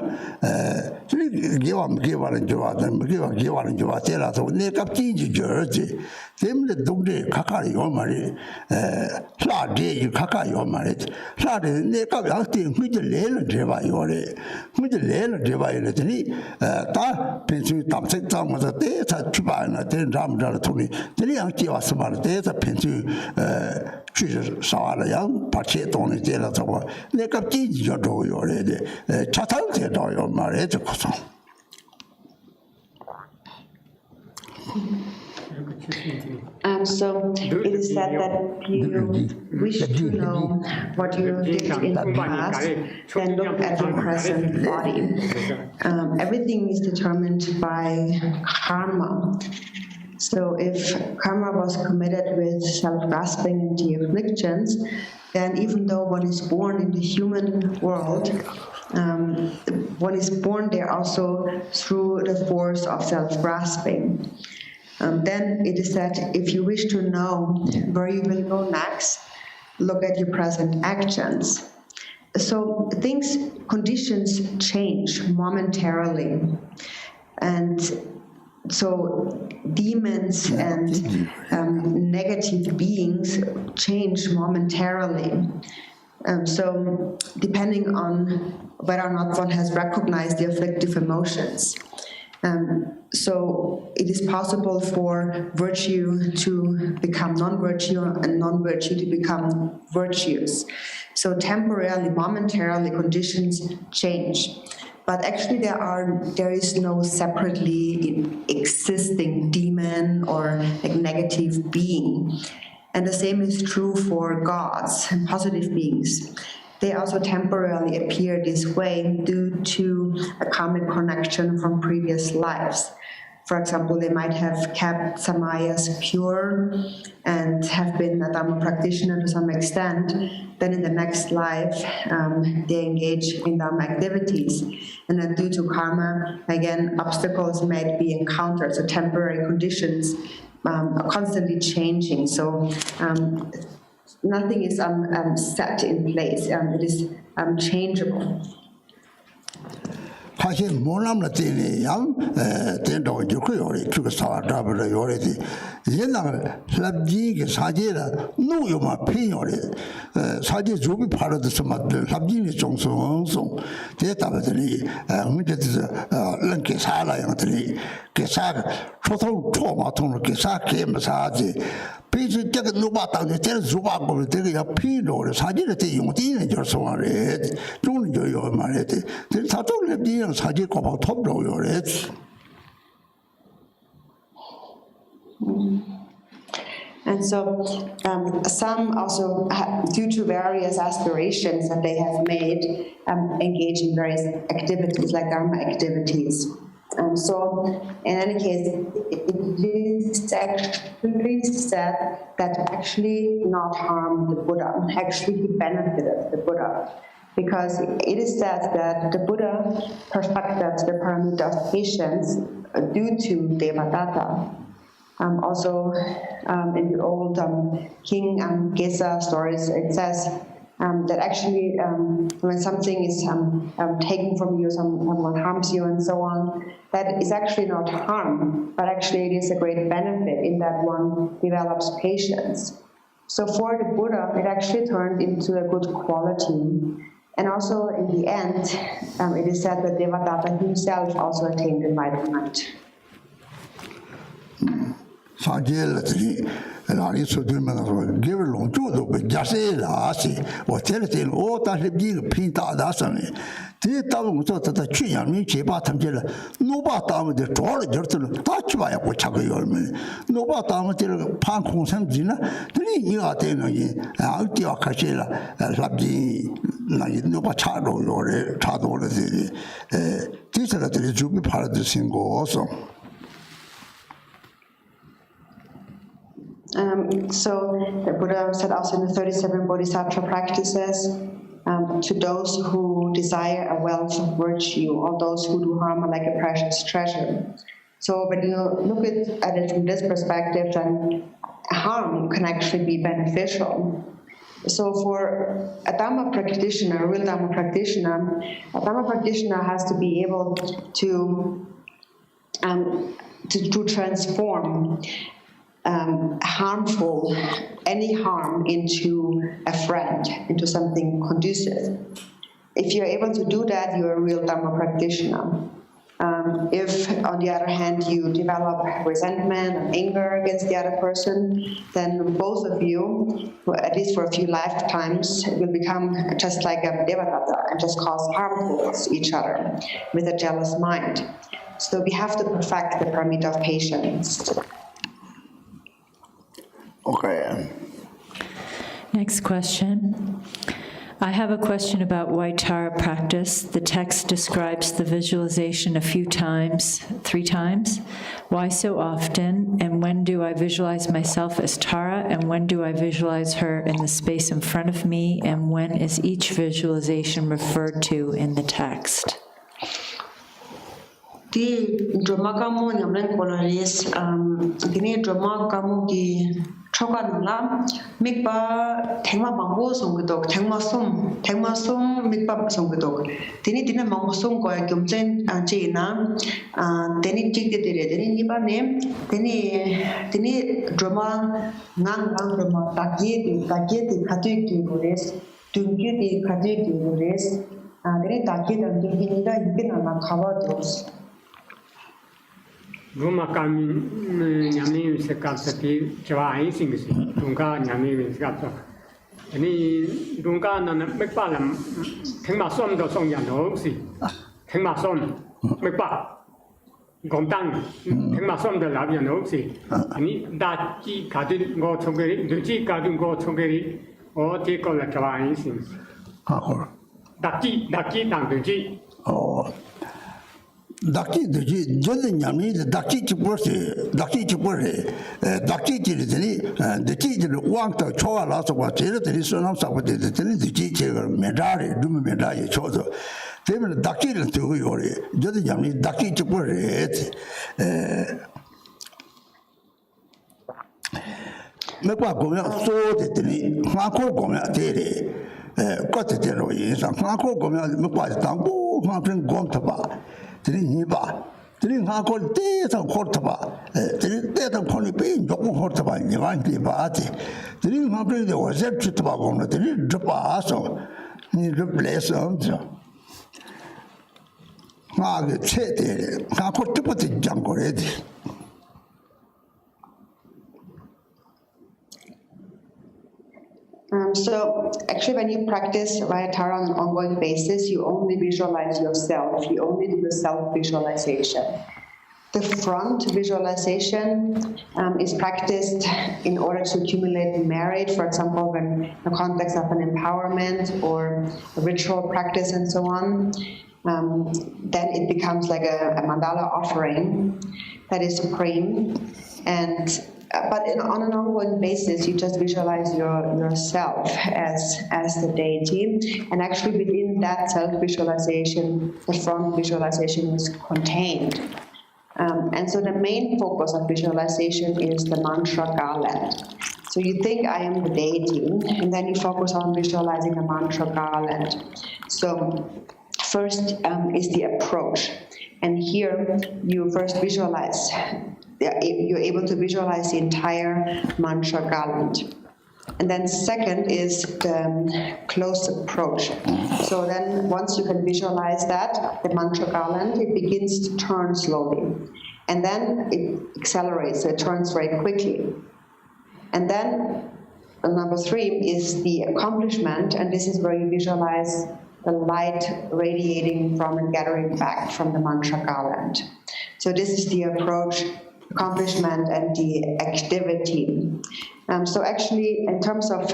개와는 좋아하는 개와는 좋아해라서 내갑 찌기저지 때문에 동네 가까이 요 말이 사대 가까이 요 말이 사대 내갑 양띠 그저 내는 제발 요래 그저 내는 제발 이랬더니 다 펜스 담색 담아서 대사 주바나 된 잠자를 통해 들이 양띠 왔어 말 대사 펜스 취지 사와라 양 받치 돈을 제라서 내가 찌지죠 요래데 차탄세 도요 말에 저거서 So it is said that you wish to know what you did in the past, then look at your present body. Everything is determined by karma. So if karma was committed with self-grasping and the afflictions, then even though one is born in the human world, one is born there also through the force of self-grasping. Then it is said, if you wish to know where you will go next, look at your present actions. So conditions change momentarily. And so demons and negative beings change momentarily. So depending on whether or not one has recognized the afflictive emotions. So it is possible for virtue to become non-virtue and non-virtue to become virtuous. So temporarily, momentarily, conditions change. But actually there is no separately existing demon or negative being. And the same is true for gods and positive beings. They also temporarily appear this way due to a karmic connection from previous lives. For example, they might have kept samayas pure and have been a Dhamma practitioner to some extent. Then in the next life, they engage in Dhamma activities. And then due to karma, again, obstacles might be encountered, so temporary conditions are constantly changing. So nothing is set in place, it is changeable. 사실 모남라 때문에 양 된다고 좋고요. 그거 사와다버려 요래지. 옛날 랍지게 사제라 누요마 피요래. 사제 조비 팔아서 맞들 랍지니 종송송 대답하더니 문제에서 런게 살아야더니 개사 초통 초마통을 개사 개마사지 비지 때가 누가 당에 제일 주바 거를 되게 피로를 사진을 때 용띠는 저소하래. 좀 저요 말했지. 사족을 비행 사진 거봐 톱로요래. And so some also, due to various aspirations that they have made, engage in various activities, like Dharma activities. So, in any case, it is actually said that actually not harm the Buddha, actually he benefited the Buddha. Because it is said that the Buddha perfected the paramita of patience due to Devadatta. Also, in the old King Gesa stories, it says that actually when something is taken from you, someone harms you and so on, that is actually not harm, but actually it is a great benefit in that one develops patience. So for the Buddha, it actually turned into a good quality. And also in the end, it is said that Devadatta himself also attained enlightenment. Rani Sudimana, give a long to the Jasela, or tell it in all that he did paint out dasani. The Tamu thought that the Chiami, Chibatam, no batam, the trolley, touch by a Pochago, no batam, Pankon Samzina, the new Athena, Altia Cachela, Labdi, no Pachado or Chado, this is the Jubi part of the single also. So the Buddha said also in the 37 Bodhisattva practices, to those who desire a wealth of virtue, or those who do harm are like a precious treasure. So when you look at it from this perspective, then harm can actually be beneficial. So for a Dhamma practitioner, a real Dhamma practitioner, a Dhamma practitioner has to be able to transform any harm into a friend, into something conducive. If you're able to do that, you're a real Dhamma practitioner. If, on the other hand, you develop resentment and anger against the other person, then both of you, at least for a few lifetimes, will become just like a Devadatta and just cause harm towards each other with a jealous mind. So we have to perfect the paramita of patience. Okay. Next question. I have a question about Vaitara practice. The text describes the visualization a few times, 3 times. Why so often? And when do I visualize myself as Tara? And when do I visualize her in the space in front of me? And when is each visualization referred to in the text? The drama kamu nyamlen koloris, dini drama kamu ki chokanla mikba thengma bangbo songdok thengma som mikba songdok dini mangbo song ko gyumchen china dini chikde dire dini niba ne dini drama ngang drama takye di khatu ki gores tungye di khatu ki gores dini takye dan dini da yipina na khawa dos Roma kami nyami sekap seti jawai singsi dunga nyami sekap so. Ini dunga nana mekpalam thengma som do song yan ho si thengma som mekpa gomtang thengma som do lab yan ho si. Ini da ji kadin go chogeri du ji kadin go chogeri o ti ko la jawai singsi. Ha. Da ji dang du ji. Oh. Daki duji jodi nyami daki chipore daki chiri daki chiri wangta chowa la so wa chiri tiri sonam sa de tiri duji chiri medari dum medari chodo tebe daki le tu yori jodi nyami daki chipore me kwa gomya so de tiri ma ko gomya tere ko te ro yin sa ma ko gomya me kwa tangbo ma pen gom ta ba Tiri niba, tiri nga ko te tang hortaba, tiri te tang koni pe joku hortaba niban ki baati, tiri nga pe de wazer chutaba gomna tiri drapa aso, ni replace amso. Nga ge che te, nga ko tipo te jangore di. So actually when you practice Vaitara on an ongoing basis, you only visualize yourself. You only do the self-visualization. The front visualization is practiced in order to accumulate merit, for example, when in the context of an empowerment or a ritual practice and so on. Then it becomes like a mandala offering that is supreme. But on an ongoing basis, you just visualize yourself as the deity, and actually within that self-visualization, the front visualization is contained. And so the main focus of visualization is the mantra garland. So you think, I am the deity, and then you focus on visualizing the mantra garland. So first is the approach. And here you first visualize, you're able to visualize the entire mantra garland. And then second is the close approach. So then once you can visualize that, the mantra garland, it begins to turn slowly. And then it accelerates, it turns very quickly. And then number three is the accomplishment, and this is where you visualize the light radiating from and gathering back from the mantra garland. So this is the approach, accomplishment, and the activity. So actually, in terms of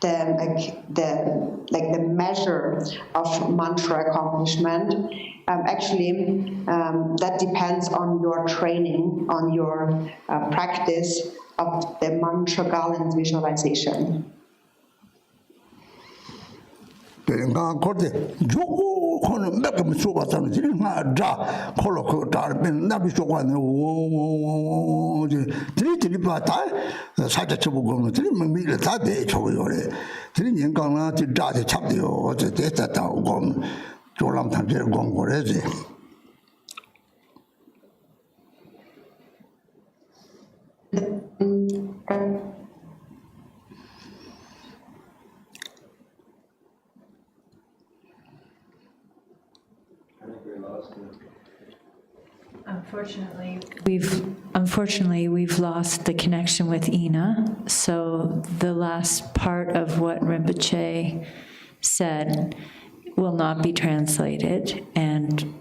the measure of mantra accomplishment, that depends on your training, on your practice of the mantra garland visualization. nga korte jogo kono mbeka msuba tano jiri nga dra kolo ko dar ben na bi shokwa ne wo jiri pata sa cha chubu go jiri mi le ta de chogo yore jiri nyen gang na ji dra de chap de yo je de ta ta go jo lam tan je gong go re je Unfortunately, we've lost the connection with Ina, so the last part of what Rinpoche said will not be translated, and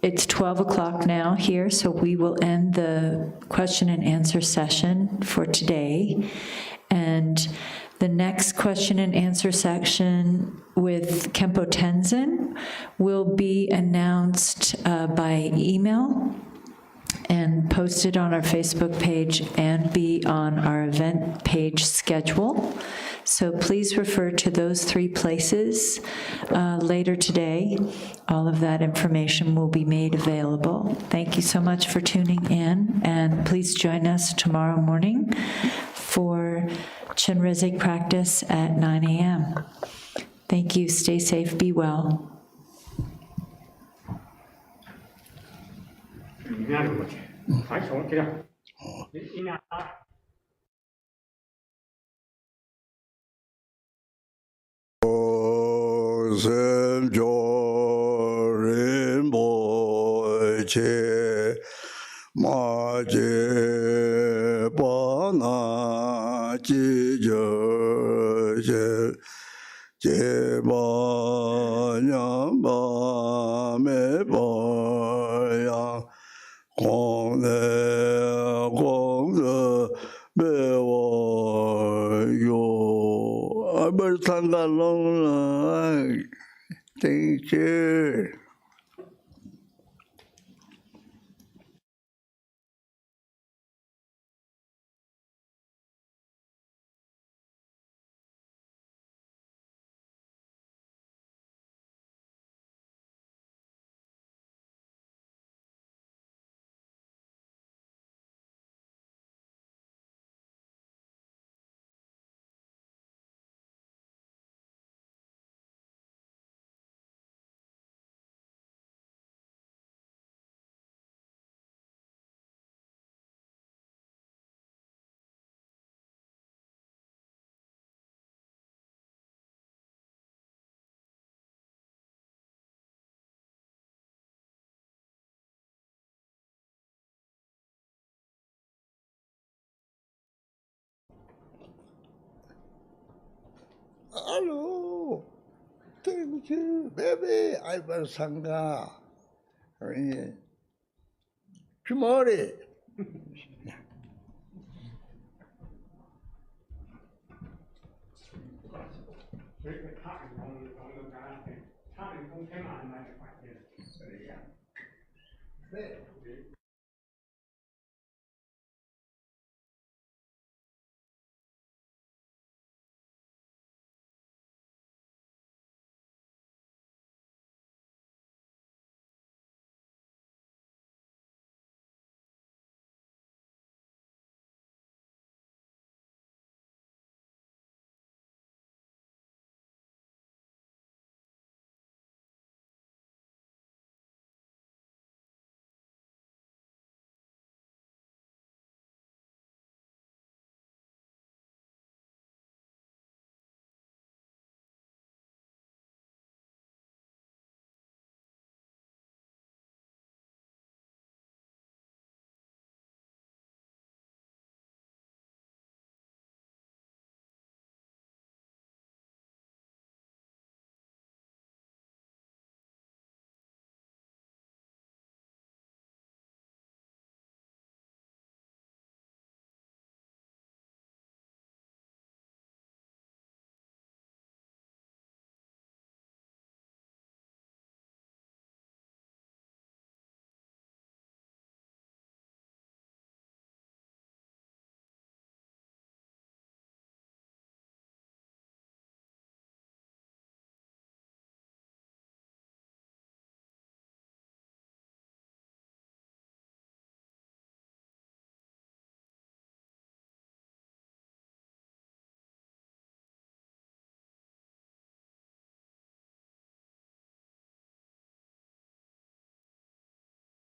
it's 12 o'clock now here, so we will end the question and answer session for today, and the next question and answer section with Khenpo Tenzin will be announced by email and posted on our Facebook page and be on our event page schedule. So please refer to those three places later today. All of that information will be made available. Thank you so much for tuning in, and please join us tomorrow morning for Chenrezig practice at 9 a.m. Thank you. Stay safe. Be well. Thank you. Hello, thank you, baby. I was Sangha. 주머리. 네.